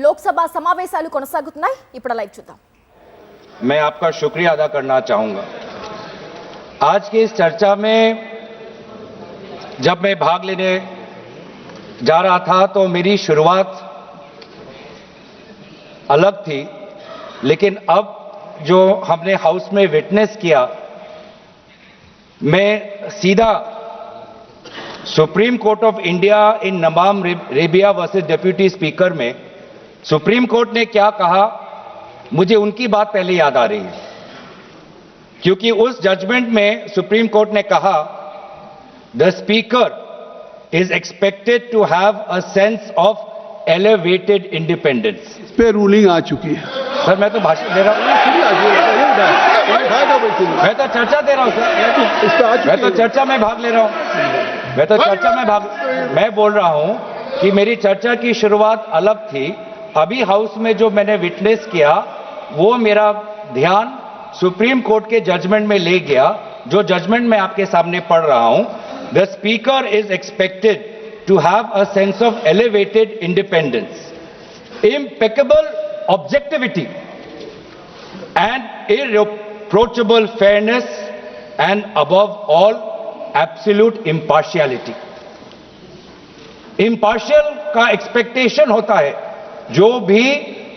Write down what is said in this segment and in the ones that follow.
లోక్సభ సమావేశాలు కొనసాగుతున్నాయి. ఇప్పుడు లైవ్ చూద్దాం. मैं आपका शुक्रिया अदा करना चाहूंगा. आज की इस चर्चा में जब मैं भाग लेने जा रहा था तो मेरी शुरुआत अलग थी, लेकिन अब जो हमने हाउस में विटनेस किया, मैं सीधा Supreme Court of India in नमाम रेबिया वर्सेस डिप्टी स्पीकर में सुप्रीम कोर्ट ने क्या कहा, मुझे उनकी बात पहले याद आ रही है, क्योंकि उस जजमेंट में सुप्रीम कोर्ट ने कहा the speaker is expected to have a sense of elevated independence. इस पे रूलिंग आ चुकी है. सर मैं तो भाषण दे रहा हूँ, मैं तो चर्चा दे रहा हूँ सर, मैं तो चर्चा में भाग ले रहा हूँ, मैं तो चर्चा में मैं बोल रहा हूँ कि मेरी चर्चा की शुरुआत अलग थी. अभी हाउस में जो मैंने विटनेस किया वो मेरा ध्यान सुप्रीम कोर्ट के जजमेंट में ले गया, जो जजमेंट मैं आपके सामने पढ़ रहा हूं. The speaker is expected to have a sense of elevated independence, impeccable objectivity and irreproachable fairness and above all absolute impartiality. Impartial का एक्सपेक्टेशन होता है जो भी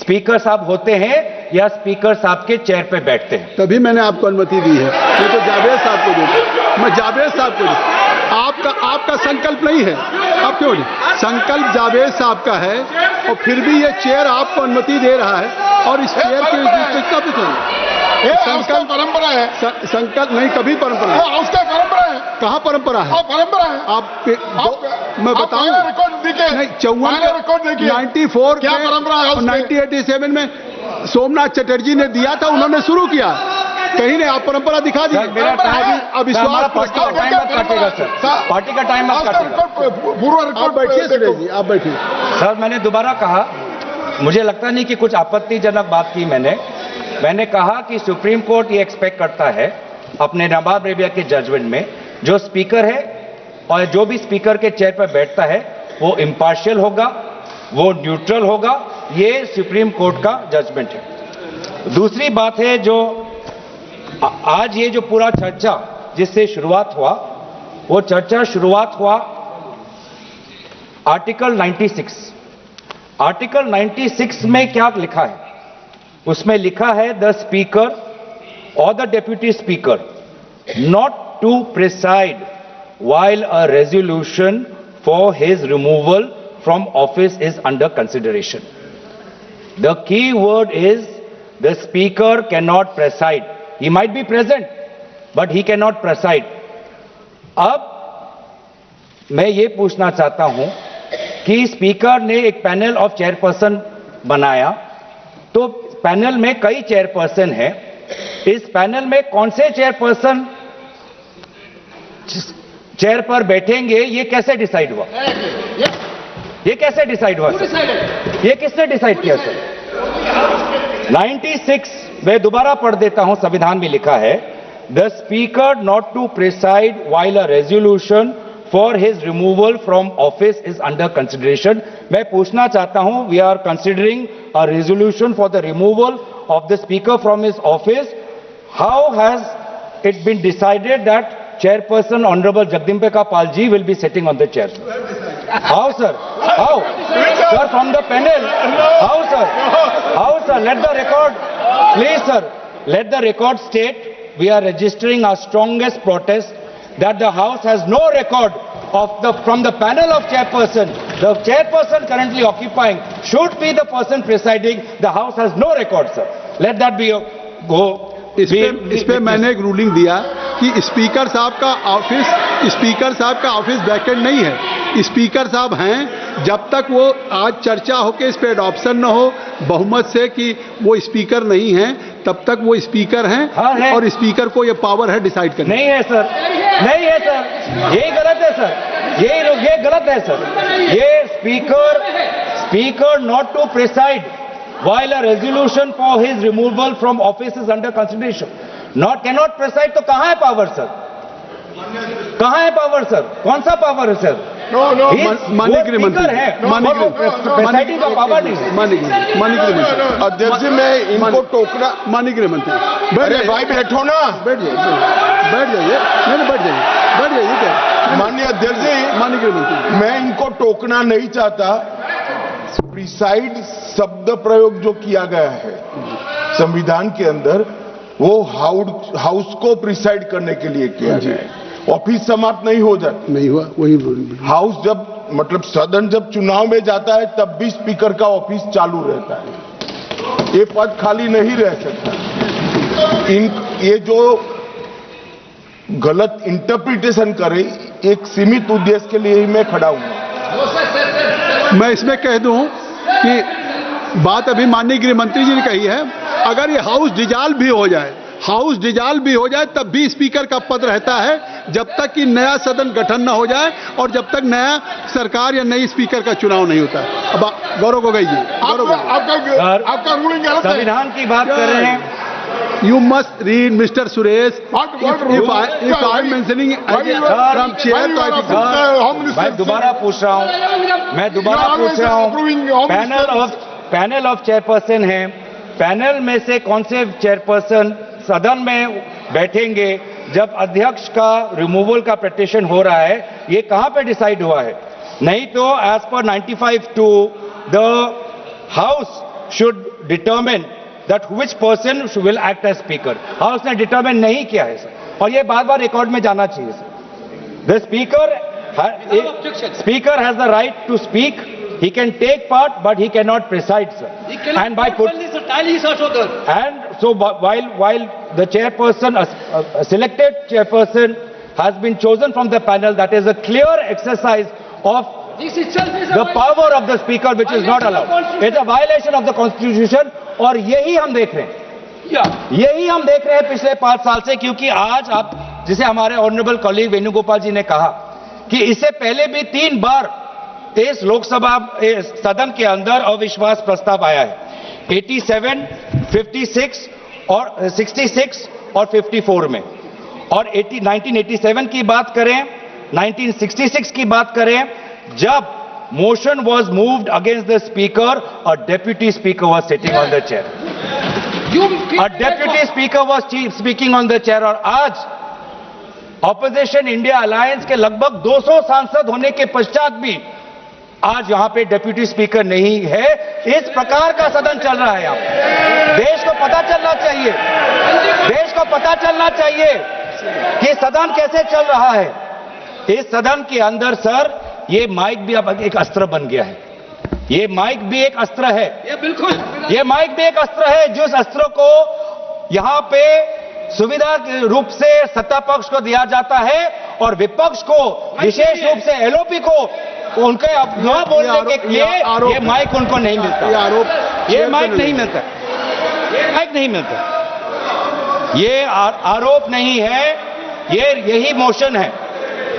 स्पीकर साहब होते हैं या स्पीकर साहब के चेयर पे बैठते हैं. तभी मैंने आपको अनुमति दी है. मैं तो जावेद साहब को दूंगा, मैं जावेद साहब को दूंगा. आपका संकल्प नहीं है. आप क्यों नहीं? संकल्प जावेद साहब का है और फिर भी ये चेयर आपको अनुमति दे रहा है और इस चेयर की विशिष्टता भी संकल्प परंपरा है. संकल्प नहीं, कभी परंपरा है. उसका परंपरा है. कहाँ परंपरा है? परंपरा है. आप मैं बताऊं नहीं, 94 क्या परंपरा है? 1987 में सोमनाथ चटर्जी ने दिया था, उन्होंने शुरू किया. कहीं ने आप परंपरा दिखा दी. मेरा अविश्वास काटेगा सर, पार्टी का टाइम मत काटेगा. आप बैठिए, आप बैठिए. सर मैंने दोबारा कहा, मुझे लगता नहीं कि कुछ आपत्तिजनक बात की. मैंने कहा कि सुप्रीम कोर्ट ये एक्सपेक्ट करता है अपने नवाब रेबिया के जजमेंट में, जो स्पीकर है और जो भी स्पीकर के चेयर पर बैठता है वो इम्पार्शियल होगा, वो न्यूट्रल होगा. ये सुप्रीम कोर्ट का जजमेंट है. दूसरी बात है, जो आज ये जो पूरा चर्चा जिससे शुरुआत हुआ, वो चर्चा शुरुआत हुआ आर्टिकल 96. आर्टिकल 96 में क्या लिखा है? उसमें लिखा है द स्पीकर और the deputy speaker not to preside while a resolution for his removal from office is under consideration. The key word is the speaker cannot preside. He might be present, but he cannot preside. अब मैं ये पूछना चाहता हूं कि speaker ने एक panel of chairperson बनाया, तो पैनल में कई चेयरपर्सन हैं. इस पैनल में कौन से चेयरपर्सन चेयर पर बैठेंगे, ये कैसे डिसाइड हुआ? ये कैसे डिसाइड हुआ सर? ये किसने डिसाइड किया सर? 96 मैं दोबारा पढ़ देता हूं, संविधान में लिखा है the speaker not to preside while a resolution for his removal from office is under consideration. मैं पूछना चाहता हूं, we are considering a resolution for the removal of the speaker from his office. How has it been decided that Chairperson Honorable Jagdimbeka Pal ji will be sitting on the chair? How sir? How? Sir, from the panel. How sir? How sir? Let the record, please sir, let the record state we are registering our strongest protest that the House has no record of from the panel of chairperson. The chairperson currently occupying should be the person presiding. The House has no record sir. Let that be a go. इस पे मैंने एक ruling दिया कि speaker साहब का office vacant नहीं है. स्पीकर साहब हैं जब तक वो आज चर्चा हो के इस पे एडॉप्शन न हो बहुमत से कि वो स्पीकर नहीं हैं, तब तक वो स्पीकर हैं. हाँ है. और स्पीकर को ये पावर है डिसाइड करने. नहीं है सर, नहीं है सर, यही गलत है सर, ये गलत है सर. ये speaker not to preside while a resolution for his removal from office is under consideration. Not cannot preside, तो कहां है पावर सर? कहां है पावर सर? कौन सा पावर है सर? माननीय गृह मंत्री है, प्रेसाइडिंग का पावर नहीं है। माननीय गृह मंत्री अध्यक्ष जी मैं इनको टोकना। माननीय गृह मंत्री अरे भाई बैठो ना। बैठ जाइए नहीं बैठ जाइए क्या माननीय अध्यक्ष जी, माननीय गृह मंत्री मैं इनको टोकना नहीं चाहता। प्रिसाइड शब्द प्रयोग जो किया गया है संविधान के अंदर, वो हाउस को प्रिसाइड करने के लिए किया गया है। ऑफिस समाप्त नहीं हो जाता, नहीं हुआ वही हाउस जब मतलब सदन जब चुनाव में जाता है तब भी स्पीकर का ऑफिस चालू रहता है, ये पद खाली नहीं रह सकता। ये जो गलत इंटरप्रिटेशन करे, एक सीमित उद्देश्य के लिए ही मैं खड़ा हूं। मैं इसमें कह दूं कि बात अभी माननीय गृह मंत्री जी ने कही है, अगर ये हाउस डिजॉल्व भी हो जाए तब भी स्पीकर का पद रहता है, जब तक कि नया सदन गठन न हो जाए और जब तक नया सरकार या नई स्पीकर का चुनाव नहीं होता। अब गौरव गोगोई जी, आपका रूलिंग गलत है। संविधान की बात कर रहे हैं। You must read, Mr. Suresh. If I am mentioning from chair, तो I think मैं दोबारा पूछ रहा हूँ, पैनल ऑफ चेयरपर्सन है, पैनल में से कौन से चेयरपर्सन सदन में बैठेंगे जब अध्यक्ष का रिमूवल का पिटीशन हो रहा है, ये कहां पे डिसाइड हुआ है? नहीं तो एज पर 95(2) the house should determine that which person will act as speaker. House ने डिटरमिन नहीं किया है सर, और ये बार बार रिकॉर्ड में जाना चाहिए sir. The speaker has the right to speak. He can take part, but he cannot preside, sir. And by and so while the chairperson, a selected chairperson, has been chosen from the panel, that is a clear exercise of the power of the speaker, which is not allowed. It's a violation of the constitution. और यही हम देख रहे हैं पिछले 5 साल से, क्योंकि आज आप, जिसे हमारे ऑनरेबल कॉलीग वेणुगोपाल जी ने कहा कि इससे पहले भी 3 बार इस लोकसभा सदन के अंदर अविश्वास प्रस्ताव आया है, 87, 56 और 66 और 54 में। और 1987 की बात करें, 1966 की बात करें, जब motion was moved against the speaker, a deputy speaker was sitting on the chair. A deputy speaker was speaking on the chair. और आज ऑपोजिशन इंडिया अलायंस के लगभग 200 सांसद होने के पश्चात भी आज यहां पे डेप्यूटी स्पीकर नहीं है। इस प्रकार का सदन चल रहा है। यहाँ देश को पता चलना चाहिए, देश को पता चलना चाहिए कि सदन कैसे चल रहा है। इस सदन के अंदर सर, ये माइक भी अब एक अस्त्र बन गया है। ये माइक भी एक अस्त्र है, ये बिल्कुल, ये माइक भी एक अस्त्र है, जिस अस्त्र को यहां पे सुविधा के रूप से सत्ता पक्ष को दिया जाता है और विपक्ष को, विशेष रूप से एलओपी को, उनके न बोलने के लिए ये माइक उनको नहीं मिलता। ये माइक नहीं मिलता, ये माइक नहीं मिलता। ये आरोप नहीं है, ये यही मोशन है।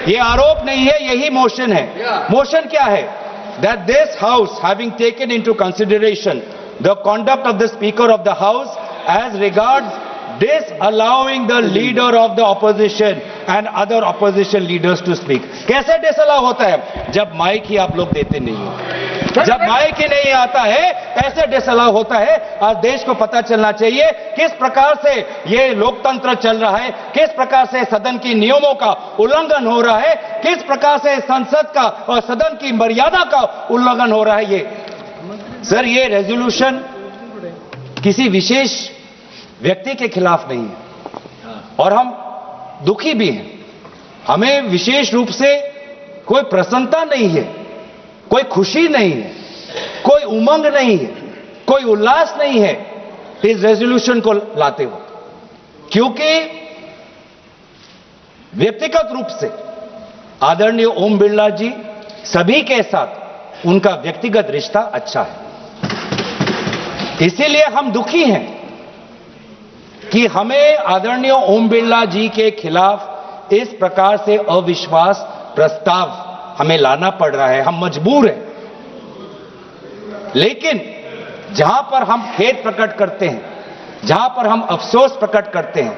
ये आरोप नहीं है, यही मोशन है। मोशन क्या है? That this house, having taken into consideration the conduct of the speaker of the house as regards disallowing the leader of the opposition and other opposition leaders to speak. कैसे disallow होता है? जब mic ही आप लोग देते नहीं हो, जब माइक ही नहीं आता है, ऐसे डिसअलाउ होता है। आज देश को पता चलना चाहिए किस प्रकार से ये लोकतंत्र चल रहा है, किस प्रकार से सदन की नियमों का उल्लंघन हो रहा है, किस प्रकार से संसद का और सदन की मर्यादा का उल्लंघन हो रहा है। ये सर, ये रेजोल्यूशन किसी विशेष व्यक्ति के खिलाफ नहीं है और हम दुखी भी हैं। हमें विशेष रूप से कोई प्रसन्नता नहीं है, कोई खुशी नहीं है, कोई उमंग नहीं है, कोई उल्लास नहीं है इस रेजोल्यूशन को लाते हुए, क्योंकि व्यक्तिगत रूप से आदरणीय ओम बिरला जी सभी के साथ उनका व्यक्तिगत रिश्ता अच्छा है। इसीलिए हम दुखी हैं कि हमें आदरणीय ओम बिरला जी के खिलाफ इस प्रकार से अविश्वास प्रस्ताव हमें लाना पड़ रहा है। हम मजबूर हैं, लेकिन जहां पर हम खेद प्रकट करते हैं, जहां पर हम अफसोस प्रकट करते हैं,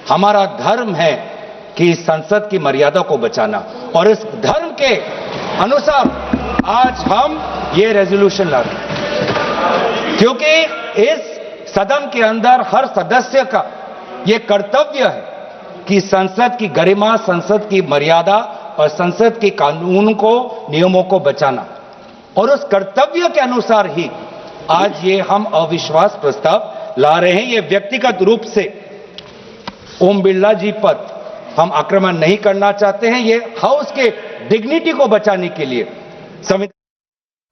हमारा धर्म है कि संसद की मर्यादा को बचाना, और इस धर्म के अनुसार आज हम ये रेजोल्यूशन ला रहे हैं, क्योंकि इस सदन के अंदर हर सदस्य का ये कर्तव्य है कि संसद की गरिमा, संसद की मर्यादा और संसद के कानून को, नियमों को बचाना, और उस कर्तव्य के अनुसार ही आज ये हम अविश्वास प्रस्ताव ला रहे हैं। ये व्यक्तिगत रूप से ओम बिरला जी पर हम आक्रमण नहीं करना चाहते हैं, ये हाउस के डिग्निटी को बचाने के लिए संविधान